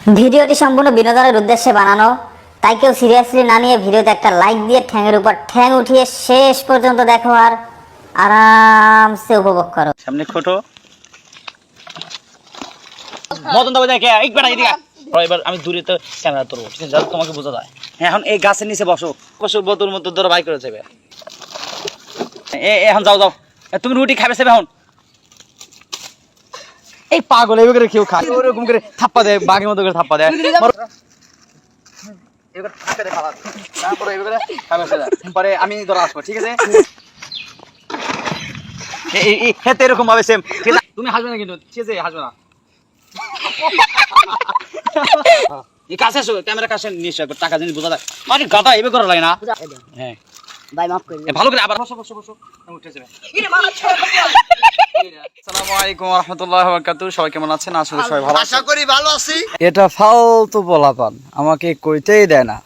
ভিডিওটি সম্পূর্ণ বিনোদনের উদ্দেশ্যে বানানো, তাই কেউ সিরিয়াসলি না নিয়ে ভিডিওতে একটা লাইক দিয়ে ঠ্যাঙের উপর ঠ্যাং উঠিয়ে শেষ পর্যন্ত দেখো আর আরামসে উপভোগ করো। সামনে খোটো মদন দাও দেখে একবার এদিকে এবার আমি দূরে তো ক্যামেরা ধরবো, ঠিক আছে, তোমাকে বোঝা যায়। হ্যাঁ, এখন এই গাছের নিচে বসো, বসো বোতল মতো ধরো বাই করে যাবে। এখন যাও যাও, তুমি রুটি খাবে সেবে এখন। এই পাগল এবার করে কেউ খায় ওরকম করে থাপ্পা দেয়, বাঘের মতো করে থাপ্পা দেয়। পরে আমি ধরো আসবো, ঠিক আছে। এরকম ভাবে সেম, তুমি হাসবে না কিন্তু, ঠিক আছে, হাসবে না। কাছে আসো, ক্যামেরা কাছে নিশ্চয় টাকা জিনিস বোঝা যায়। মানে গাদা এবার করা লাগে না। হ্যাঁ ভাই মাফ করে ভালো করে আবার বসো বসো বসো, উঠে যাবে। আসসালামু আলাইকুম ওয়া রাহমাতুল্লাহি ওয়া বারাকাতুহু। সবাই কেমন আছেন? আসলে সবাই ভালো, আশা করি ভালো আছি। এটা ফালতু পোলাপান, আমাকে কইতেই দেয় না।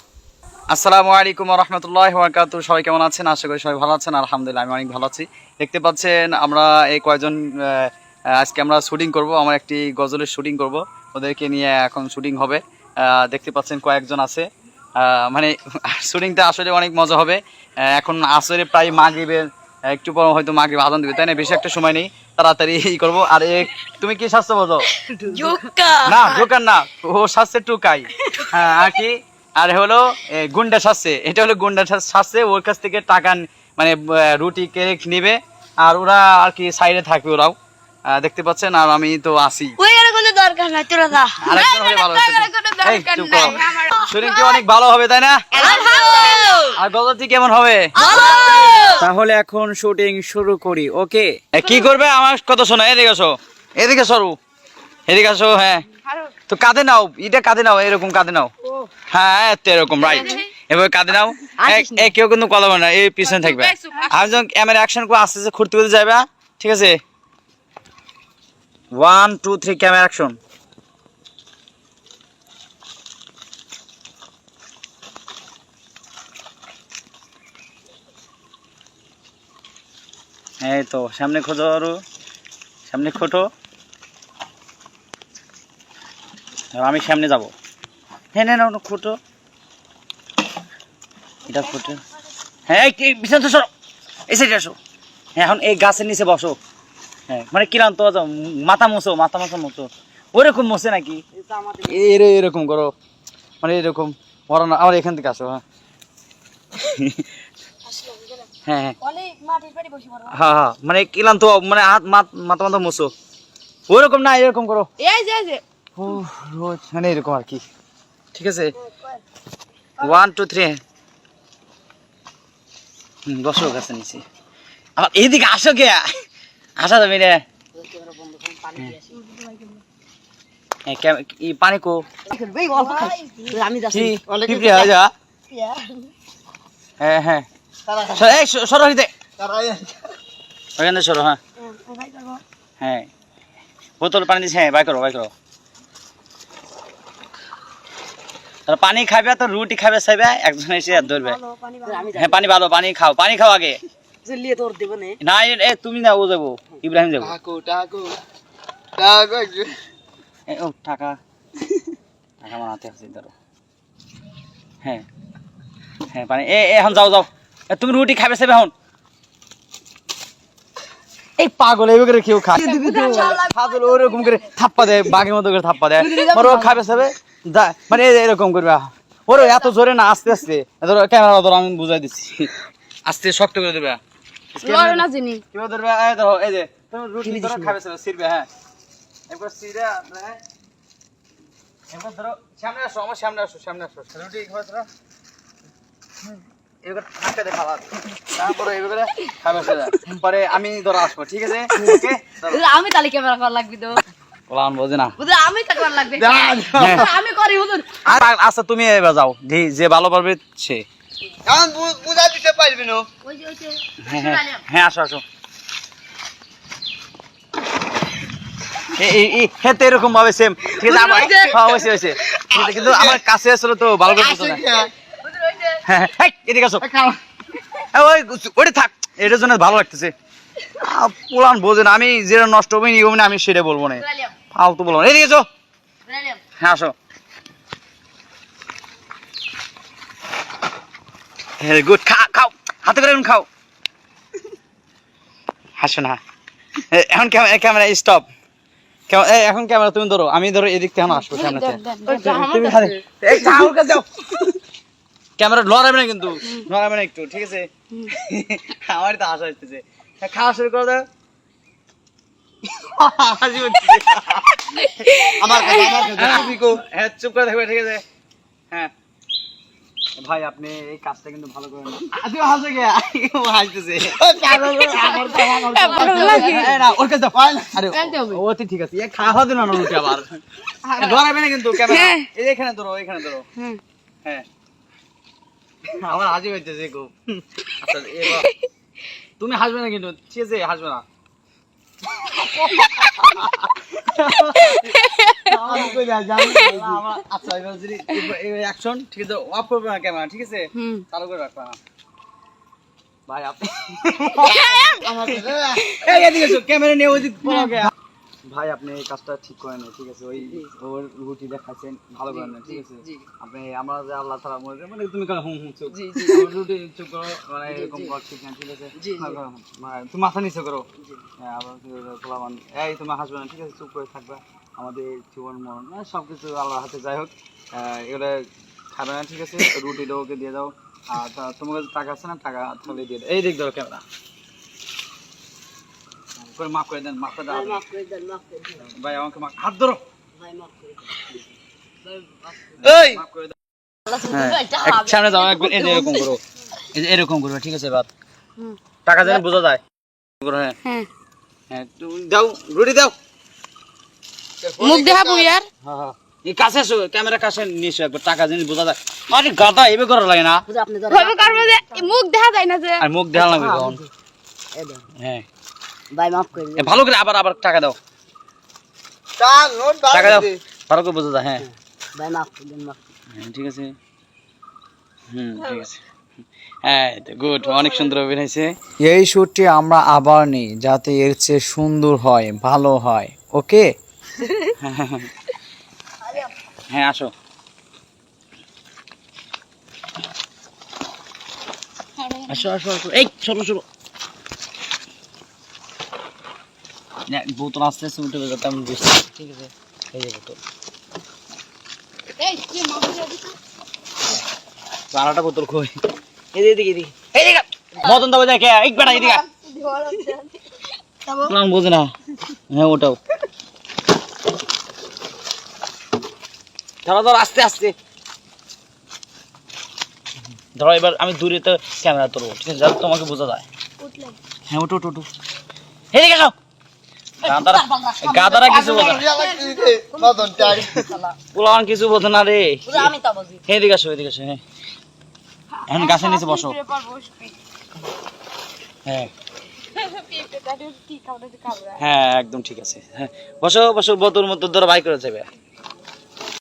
আসসালামু আলাইকুম ওয়া রাহমাতুল্লাহি ওয়া বারাকাতুহু। সবাই কেমন আছেন? আশা করি সবাই ভালো আছেন। আলহামদুলিল্লাহ আমি অনেক ভালো আছি। দেখতে পাচ্ছেন আমরা এই কয়েকজন আজকে আমরা শুটিং করব, আমার একটি গজলের শুটিং করব, ওদেরকে নিয়ে এখন শুটিং হবে। দেখতে পাচ্ছেন কয়েকজন আছে, মানে শুটিংটা আসলে অনেক মজা হবে। এখন আসরে প্রায় মাগরিবের একটু পর হয়তো মাগরিব আজান দিবে, তাই না? বেশি একটা সময় নেই, তাড়াতাড়ি করবো। আর তুমি কি স্বাস্থ্য বোঝো? না ঢোকান না, ও স্বাস্থ্যের টুকাই। হ্যাঁ, আর কি আর হলো গুন্ডা শাসছে, এটা হলো গুন্ডা শাসছে। ওর কাছ থেকে টাকা মানে রুটি কেক নিবে, আর ওরা আর কি সাইডে থাকবে ওরাও, দেখতে পাচ্ছেন। আর আমি তো আসি, আরেকজন হলে ভালো হতো। এই চুপ করো, শরীরটি অনেক ভালো হবে, তাই না? আর গজলটি কেমন হবে? তাহলে এখন শুটিং শুরু করি, ওকে? কি করবে আমার কথা শোনো, এদিকে আসো, এদিকে সরু, এদিকে আসো। হ্যাঁ, তো কাঁধে নাও, এটা কাঁধে নাও, এরকম কাঁধে নাও। হ্যাঁ, এরকম রাইট, এবার কাঁধে নাও। কেউ কিন্তু কথা বলে না, এই পিছনে থাকবে। আমি যখন ক্যামেরা অ্যাকশন করে আস্তে আস্তে ঘুরতে ঘুরতে যাবে, ঠিক আছে? 1 2 3 ক্যামেরা অ্যাকশন। এই তো সামনে খোঁজো, আরো সামনে খোটো, আমি সামনে যাব। হ্যাঁ না না খোটো, এটা খোটো। হ্যাঁ বিছানা তো সরো, এই সাইডে আসো। হ্যাঁ, এখন এই গাছের নিচে বসো। হ্যাঁ, মানে ক্লান্ত মাথা মোছো, মাথা মাথা মোছো, ওরকম মোছে নাকি? এরকম করো, মানে এরকম বড় না, আমার এখান থেকে আসো। হ্যাঁ হ্যাঁ হ্যাঁ হ্যাঁ, মানে ক্লান্ত, মানে হাত মাথা মাথা মোছো, ওরকম না, এরকম করো। ও রোজ মানে এরকম আর কি, ঠিক আছে। 1 2 3 বসো গাছের নিচে। আবার এইদিকে আসো, কে আসা যাবে রে? পানি কো হ্যাঁ হ্যাঁ, সরো হইতে ওইখানে সরো। হ্যাঁ হ্যাঁ, বোতল পানি দিচ্ছে। হ্যাঁ, বাই করো বাই করো। পানি খাবে তো রুটি খাবে, চাইবে একজন এসে ধরবে। হ্যাঁ, পানি ভালো, পানি খাও, পানি খাও আগে। না তুমি না, ও যাবো, ইব্রাহিম যাবো। টাকা টাকা মানাতে আছে, ধরো। হ্যাঁ হ্যাঁ, পানি এখন যাও যাও, তুমি রুটি খাবে চাইবে এখন। এই পাগল এবার করে কেউ খায় ওরকম করে থাপ্পা দেয়, বাঘের মতো করে থাপ্পা দেয়। ও খাবে চাইবে, মানে এরকম করবে। ওর এত জোরে না, আস্তে আস্তে ধরো, ক্যামেরা ধরো, আমি বুঝাই দিচ্ছি, আস্তে শক্ত করে দেবে। কিভাবে ধরবে? ধরো, এই যে তুমি রুটি ধরো, খাবে চাইবে, ছিড়বে। হ্যাঁ, এবার ছিড়ে এবার ধরো, সামনে আসো, আমার সামনে আসো, সামনে আসো, রুটি খাবে ধরো। এবার ধাক্কা দিয়ে খাবার, তারপরে এভাবে খাবে সেটা। পরে আমি ধরো আসবো, ঠিক আছে? আমি তাহলে ক্যামেরা করা লাগবে তো, ওলান বোঝে না, আমি তা করা লাগবে, আমি করি হুজুর। আচ্ছা তুমি এবার যাও, যে ভালো পারবে সে। এখন বুঝা দিতে পারবি না। হ্যাঁ হ্যাঁ হ্যাঁ, আসো আসো। হেতে এরকম ভাবে সেম, ঠিক আছে? আমার হয়েছে হয়েছে, কিন্তু আমার কাছে আসলে তো ভালো করে বুঝো না। হ্যাঁ হ্যাঁ, এদিকে আসো। ওই ওইটা থাক, এটার জন্য ভালো লাগতেছে। পোলান বোঝে না, আমি যেটা নষ্ট হবে নিয়ম না, আমি সেটা বলবো না, ফালতু বলবো না। এদিকে এসো। হ্যাঁ আসো। হ্যাঁ গুড, খাও হাতে করে এখন খাও। হাসো না। এখন ক্যামেরা স্টপ। এখন ক্যামেরা তুমি ধরো, আমি ধরো এদিক থেকে আসবো ক্যামেরাতে। তুমি খালি এই খাও কাছে যাও। ক্যামেরা লড়াবে না কিন্তু, লড়াবে না একটু, ঠিক আছে? আমার তো হাসা আসতেছে। খাওয়া শুরু করে দাও। হাসি হচ্ছে। আমার কাছে হ্যাঁ চুপ করে থাকবে, ঠিক আছে? হ্যাঁ ভাই আপনি এই কাজটা কিন্তু ভালো করেন না। তুই হাসে গে, ও হাসতেছে। না ওর কাছে পায় না। আরে ও তো ঠিক আছে, এ খাওয়া দিন না উঠে আবার। ধরাবে না কিন্তু ক্যামেরা। এই এখানে ধরো, এখানে ধরো। হ্যাঁ আমার হাসি হইতেছে খুব। আচ্ছা এবার তুমি হাসবে না কিন্তু, ঠিক আছে? হাসবে না। আচ্ছা এবার যদি অ্যাকশন, ঠিক আছে? অফ করবে না ক্যামেরা, ঠিক আছে? চালু করে রাখবা না ভাই আপনি। এই এদিকে এসো, ক্যামেরা নিয়ে ওই দিক পড়াকে। ভাই আপনি এই কাজটা ঠিক করেন না, ঠিক আছে? ওই ওর রুটি দেখাচ্ছেন ভালো করেন না, ঠিক আছে? আপনি আমরা যে আল্লাহ তাআলা মানে তুমি কেন হুম হুম চুপ, রুটি চুপ করো, মানে এরকম কর, ঠিক না? ঠিক আছে? তুমি মাথা নিচে করো। হ্যাঁ আবার পোলাবান এই তুমি হাসবে না, ঠিক আছে? চুপ করে থাকবা। আমাদের জীবন মরণ সবকিছু আল্লাহর হাতে, যাই হোক এগুলো খাবে না, ঠিক আছে? রুটিটা ওকে দিয়ে দাও। আর তোমার কাছে টাকা আছে না? টাকা তাহলে দিয়ে দাও। এই দিক ধরো ক্যামেরা করে, মাফ করে দেন, মাফ করে দেন ভাই, আমাকে হাত ধরো এই মাফ করে দাও। হ্যাঁ সামনে যাও একবার, এই যে এরকম করো, এই যে এরকম করবে, ঠিক আছে? এবার টাকা যেন বোঝা যায়। হ্যাঁ হ্যাঁ তুমি দাও, রুটি দাও। মুখ দেখাবো ইয়ার। হ্যাঁ হ্যাঁ এই কাছে এসো, ক্যামেরা কাছে নিয়ে এসো একবার, টাকা জিনিস বোঝা যায়। আরে গাদা এভাবে করা লাগে না। ভাবে করবো যে মুখ দেখা যায় না যে। আর মুখ দেখা লাগবে কখন? হ্যাঁ ভাই মাফ করে ভালো করে আবার টাকা দাও, চাল নোট টাকা দাও, বাড়ি ভালো করে বোঝা যায়। হ্যাঁ ভাই মাফ করে দেন, মাফ। হ্যাঁ ঠিক আছে। ঠিক আছে। হ্যাঁ গুড, অনেক সুন্দর অভিনয় হয়েছে। এই শুটটি আমরা আবার নিই যাতে এর চেয়ে সুন্দর হয়, ভালো হয়। ওকে হ্যাঁ আসো। আসো আসো আসো, এই চলো চলো। বোতল আস্তে আস্তে উঠে যেতাম, ঠিক আছে? এই যে বোতল, এই কি মাফিয়া দিছে? আরেকটা বোতল কই? এদিকে মদন দাও দেখে, এক বেটা এদিকে নাম বোঝে না। হ্যাঁ ওটাও ধরো ধরো, আস্তে আস্তে ধরো। এবার আমি দূরে তো ক্যামেরা ধরবো, ঠিক আছে? যাতে তোমাকে বোঝা যায়। হ্যাঁ ওটো ওটো ওটো, এদিকে যাও। গাদারা কিছু বোঝে না, মদন চাই পোলাওয়ান কিছু বোঝে না রে। আমি তো বুঝি। এদিকে আসো, এদিকে আসো। হ্যাঁ এখন গাছের নিচে বসো। হ্যাঁ হ্যাঁ একদম ঠিক আছে। হ্যাঁ বসো বসো, বোতল মতো ধরো, বাই করে যাবে।